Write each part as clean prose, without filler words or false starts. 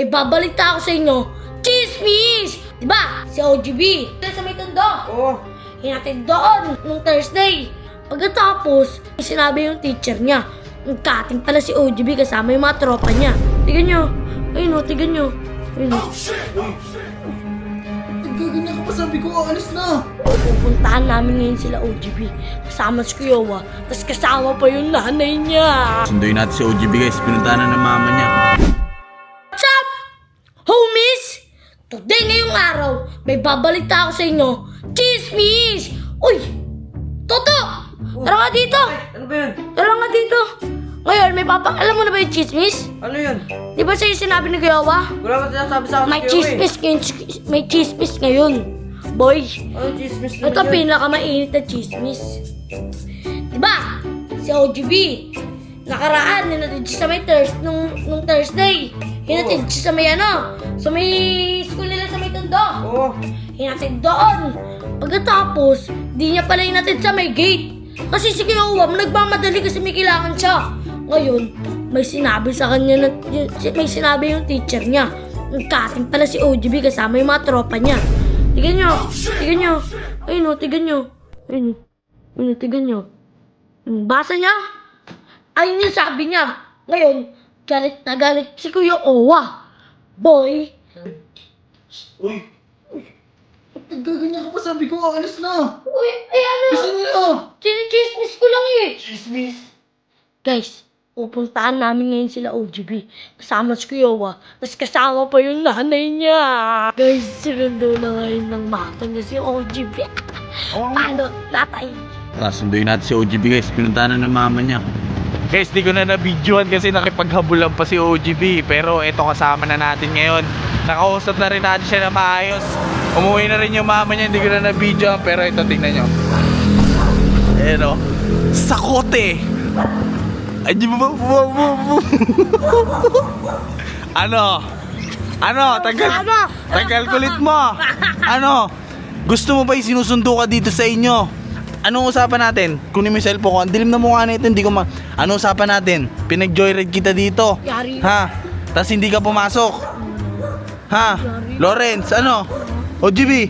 May babalita ako sa inyo. Chismis! Diba? Si OGB. Sa may tondo. Oo. Hinatid doon nung Thursday. Pagkatapos, sinabi yung teacher niya. Nagkating pala si OGB kasama yung mga tropa niya. Tignan nyo. Ayun o, tignan nyo. Ayun o. Ganyan ka pa, sabi ko, alis na. Pupuntahan namin ngayon sila OGB. Kasama si Kuyawa. Tapos kasama pa yung nanay niya. Sunduin natin si OGB guys, pinuntahan na ng mama niya. What's up? Homies? Today ngayong araw, may babalita ako sa inyo. Chismis! Uy! Toto! Tara nga dito! Ano ba yun? Tara nga dito! Ngayon, alam mo na ba yung chismis? Ano yun? Di ba sa'yo sinabi ni Kuyawa? Wala ka sinasabi sa akin. May chismis ngayon. May chismis ngayon. Boy, Ano chismis naman ito yan? pinakamainit na chismis. Diba? Si OGB, nakaraan, hinatid siya sa may nung Thursday. Hinatid siya sa may sa may school nila sa may tondo. Oo. Hinatid doon. Pagkatapos, di niya pala hinatid sa may gate. Kasi si Kuyawa, nagmamadali kasi may kailangan siya. Ngayon, may sinabi sa kanya may sinabi yung teacher niya. Nagkating pala si OGB kasama yung mga tropa niya. Tignan nyo. Tignan nyo. Ayun o, tignan nyo. Ayun o, tignan nyo. Basa niya. Ayun yung sabi niya. Ngayon, galit na galit si Kuya Owa. Boy. Uy. Ganyan ka pa, sabi ko, alis na. Uy, ay ano? Gusto nila. Chinichismis ko lang eh. Chismis. Guys, pupuntahan namin ngayon sila OGB. Kasama si Kuyawa. Tapos kasama pa yung nanay niya. Guys, sinundo na ngayon ng mata niya si OGB. Paano? Natay. Tara, sunduin natin si OGB guys, pinuntahan na ng mama niya. Guys, di ko na na-videoan kasi nakipaghabulan pa si OGB. Pero eto, kasama na natin ngayon. Nakausap na rin natin siya na maayos. Umuwi na rin yung mama niya, hindi ko na na-videoan. Pero ito, tingnan nyo. Ayan o. Sakote! Ay, di ba? Ano? Ano? Tagal kulit mo. Ano? Gusto mo ba yung sinusundo ka dito sa inyo? Anong usapan natin? Kunin mo yung cellphone ko. Ang dilim na mukha nito, hindi ko Anong usapan natin? Pinag-joyride kita dito. Yari. Ha? Tapos hindi ka pumasok. Ha? Lawrence, ano? OGB?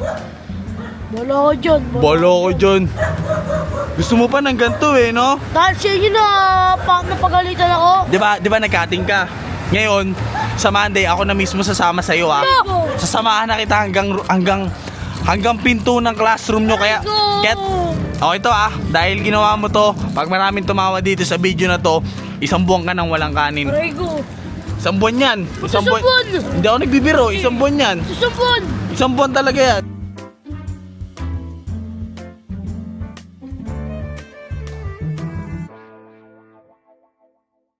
Wala ko dyan. Bolo ko dyan. Gusto mo pa ng ganito eh, no? Dahil sa inyo na napagalitan ako. Di ba nagkating ka? Ngayon, sa Monday, ako na mismo sasama sa'yo ah. No! Sasamahan na kita hanggang pinto ng classroom nyo. Kaya, ito ah, dahil ginawa mo to, pag maraming tumawa dito sa video na to, 1 buwan ka nang walang kanin. Aray ko. 1 buwan yan. Isang buwan. Hindi ako nagbibiro, 1 buwan yan. 1 buwan. 1 buwan talaga yan.